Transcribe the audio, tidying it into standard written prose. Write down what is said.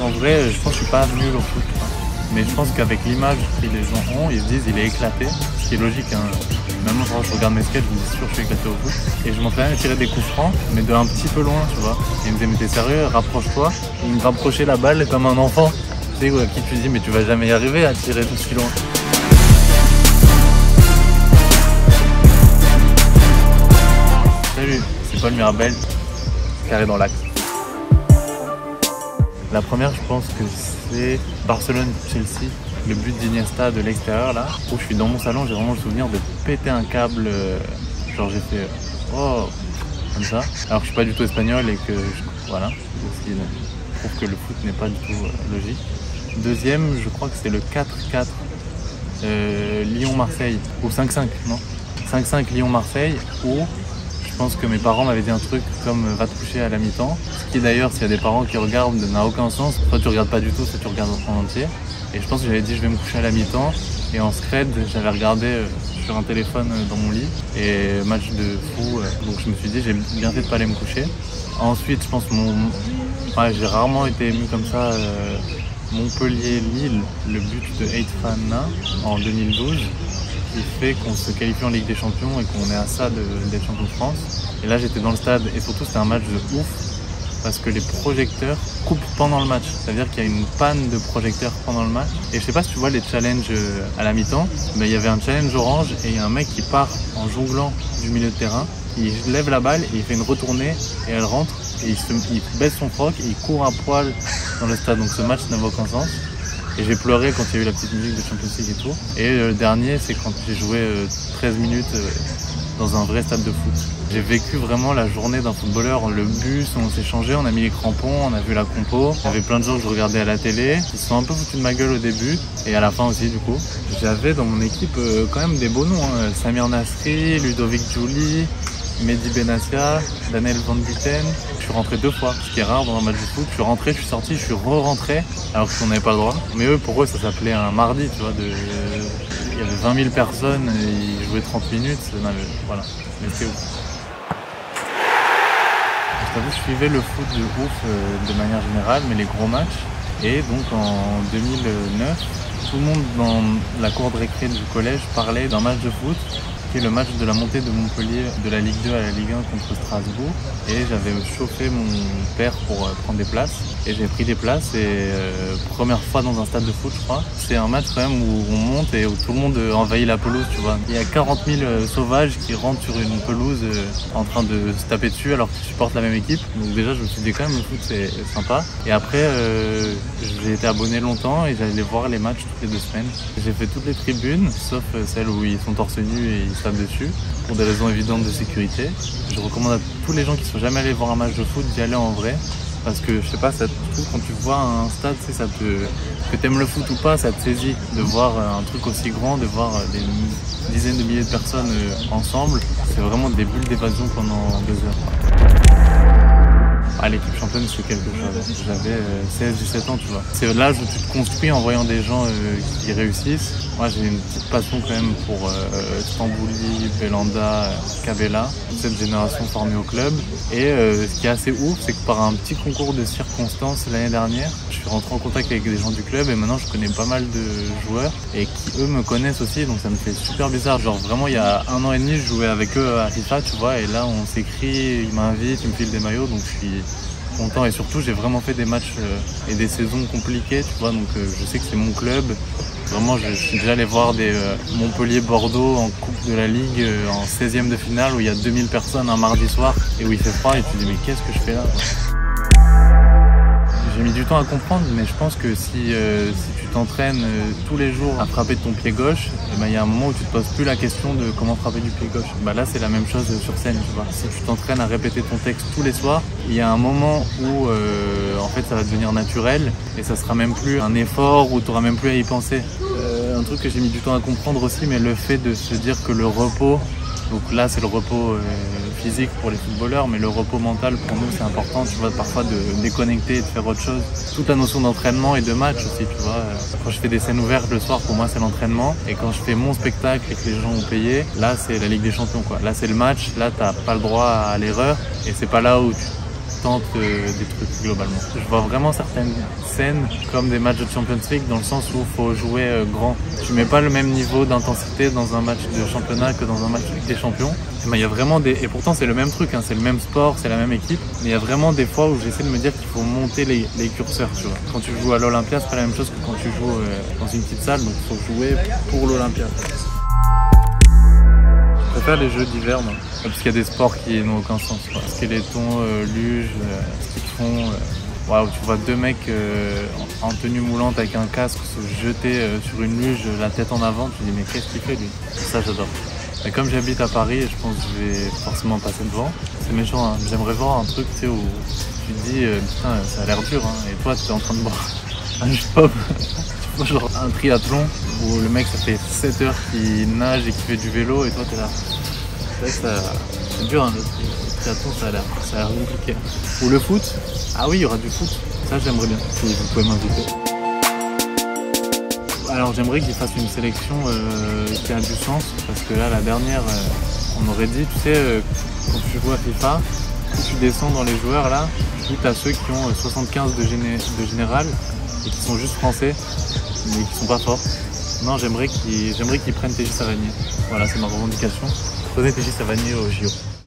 En vrai, je pense que je suis pas nul au foot. Mais je pense qu'avec l'image que les gens ont, ils se disent il est éclaté. Ce qui est logique. Hein. Même quand je regarde mes skates, je me dis sûr que je suis éclaté au foot. Et je m'entraînais à tirer des coups francs, mais de un petit peu loin, tu vois. Et ils me disaient mais t'es sérieux, rapproche-toi. Et ils me rapprochaient la balle comme un enfant. Tu sais, à qui tu dis mais tu vas jamais y arriver à tirer aussi loin. Salut, c'est Paul Mirabel, carré dans l'axe. La première, je pense que c'est Barcelone-Chelsea, le but d'Iniesta de l'extérieur là, où je suis dans mon salon, j'ai vraiment le souvenir de péter un câble, genre j'ai fait oh, comme ça, alors que je suis pas du tout espagnol et que voilà, ce qui prouve que le foot n'est pas du tout logique. Deuxième, je crois que c'est le 4-4 Lyon-Marseille, ou 5-5, non 5-5 Lyon-Marseille, où je pense que mes parents m'avaient dit un truc comme va te coucher à la mi-temps. Ce qui d'ailleurs, s'il y a des parents qui regardent, n'a aucun sens. Soit tu regardes pas du tout, soit tu regardes en entier. Et je pense que j'avais dit je vais me coucher à la mi-temps. Et en scred, j'avais regardé sur un téléphone dans mon lit. Et match de fou. Donc je me suis dit j'ai bien fait de pas aller me coucher. Ensuite, je pense j'ai rarement été ému comme ça. Montpellier-Lille, le but de Eitfana en 2012. Qui fait qu'on se qualifie en Ligue des Champions et qu'on est à ça d'être champion de France. Et là j'étais dans le stade et surtout c'était un match de ouf parce que les projecteurs coupent pendant le match. C'est-à-dire qu'il y a une panne de projecteurs pendant le match. Et je sais pas si tu vois les challenges à la mi-temps, mais il y avait un challenge orange et il y a un mec qui part en jonglant du milieu de terrain. Il lève la balle et il fait une retournée et elle rentre et il baisse son froc et il court à poil dans le stade. Donc ce match n'avait aucun sens. Et j'ai pleuré quand il y a eu la petite musique de Champions League et tout. Et le dernier, c'est quand j'ai joué 13 minutes dans un vrai stade de foot. J'ai vécu vraiment la journée d'un footballeur. Le bus, on s'est changé, on a mis les crampons, on a vu la compo. Il y avait plein de gens que je regardais à la télé. Ils se sont un peu foutus de ma gueule au début et à la fin aussi du coup. J'avais dans mon équipe quand même des beaux noms. Hein. Samir Nasri, Ludovic Giuli, Mehdi Benassia, Daniel Van Buten. Je suis rentré 2 fois, ce qui est rare dans un match de foot. Je suis rentré, je suis sorti, je suis re-rentré, alors qu'on n'avait pas le droit. Mais eux, pour eux, ça s'appelait un mardi, tu vois. Il y avait 20 000 personnes, et ils jouaient 30 minutes. Voilà, mais c'était ouf. Je t'avoue, je suivais le foot de ouf de manière générale, mais les gros matchs. Et donc en 2009, tout le monde dans la cour de récré du collège parlait d'un match de foot, qui est le match de la montée de Montpellier de la Ligue 2 à la Ligue 1 contre Strasbourg. Et j'avais chauffé mon père pour prendre des places. Et j'ai pris des places et première fois dans un stade de foot, je crois. C'est un match quand même où on monte et où tout le monde envahit la pelouse, tu vois. Il y a 40 000 sauvages qui rentrent sur une pelouse en train de se taper dessus alors qu'ils supportent la même équipe. Donc déjà, je me suis dit quand même le foot c'est sympa. Et après, j'ai été abonné longtemps et j'allais voir les matchs toutes les 2 semaines. J'ai fait toutes les tribunes, sauf celles où ils sont torse nu et ils se tapent dessus, pour des raisons évidentes de sécurité. Je recommande à tous les gens qui sont jamais allés voir un match de foot d'y aller en vrai. Parce que je sais pas, ça te trouve quand tu vois un stade, tu sais, que t'aimes le foot ou pas, ça te saisit de voir un truc aussi grand, de voir des dizaines de milliers de personnes ensemble. C'est vraiment des bulles d'évasion pendant 2 heures. L'équipe championne, c'est quelque chose. J'avais 16-17 ans, tu vois. C'est l'âge où tu te construis en voyant des gens qui réussissent. Moi, j'ai une petite passion quand même pour Stambouli, Belanda, Cabella, cette génération formée au club. Et ce qui est assez ouf, c'est que par un petit concours de circonstances l'année dernière, je suis rentré en contact avec des gens du club et maintenant je connais pas mal de joueurs et qui eux me connaissent aussi, donc ça me fait super bizarre. Genre vraiment il y a 1 an et demi, je jouais avec eux à FIFA, tu vois, et là on s'écrit, ils m'invitent, ils me filent des maillots, donc je suis content et surtout j'ai vraiment fait des matchs et des saisons compliquées, tu vois, donc je sais que c'est mon club. Vraiment, je suis déjà allé voir des Montpellier-Bordeaux en Coupe de la Ligue en 16e de finale où il y a 2000 personnes un mardi soir et où il fait froid et tu te dis mais qu'est-ce que je fais là? J'ai mis du temps à comprendre, mais je pense que si tu t'entraînes tous les jours à frapper de ton pied gauche, il y a un moment où tu te poses plus la question de comment frapper du pied gauche. Là, c'est la même chose sur scène, tu vois. Si tu t'entraînes à répéter ton texte tous les soirs, il y a un moment où en fait ça va devenir naturel et ça sera même plus un effort où tu n'auras même plus à y penser. Un truc que j'ai mis du temps à comprendre aussi, mais le fait de se dire que le repos, donc là c'est le repos physique pour les footballeurs, mais le repos mental pour nous c'est important, tu vois, parfois de déconnecter et de faire autre chose. Toute la notion d'entraînement et de match aussi, tu vois. Quand je fais des scènes ouvertes le soir, pour moi c'est l'entraînement, et quand je fais mon spectacle et que les gens ont payé, là c'est la Ligue des Champions, quoi. Là c'est le match, là t'as pas le droit à l'erreur, et c'est pas là où tente des trucs globalement. Je vois vraiment certaines scènes comme des matchs de Champions League dans le sens où il faut jouer grand. Tu mets pas le même niveau d'intensité dans un match de championnat que dans un match de Ligue des Champions. Et ben, y a vraiment et pourtant c'est le même truc, hein, c'est le même sport, c'est la même équipe, mais il y a vraiment des fois où j'essaie de me dire qu'il faut monter les curseurs, tu vois. Quand tu joues à l'Olympia, c'est pas la même chose que quand tu joues dans une petite salle, donc il faut jouer pour l'Olympia. Je préfère les jeux d'hiver, moi, parce qu'il y a des sports qui n'ont aucun sens, quoi. Skeleton, luge, ski de fond, waouh, tu vois deux mecs en tenue moulante avec un casque se jeter sur une luge, la tête en avant, tu te dis mais qu'est-ce qu'il fait lui? Ça j'adore. Mais comme j'habite à Paris, je pense que je vais forcément passer devant. C'est méchant, hein. J'aimerais voir un truc, tu sais, où tu te dis putain, ça a l'air dur, hein. Et toi tu es en train de boire un jus pop. Genre un triathlon où le mec ça fait 7 heures qu'il nage et qu'il fait du vélo et toi t'es là. C'est vrai que c'est dur, hein, le triathlon, ça a l'air compliqué. Ou le foot, ah oui il y aura du foot, ça j'aimerais bien, si vous pouvez m'inviter. Alors j'aimerais qu'ils fassent une sélection qui a du sens, parce que là la dernière, on aurait dit, tu sais, quand tu joues à FIFA, si tu descends dans les joueurs là, tu as ceux qui ont 75 de général et qui sont juste français, mais qui sont pas forts. Non, j'aimerais qu'ils prennent TJ Savanier. Voilà, c'est ma revendication. Prenez TJ Savanier au JO.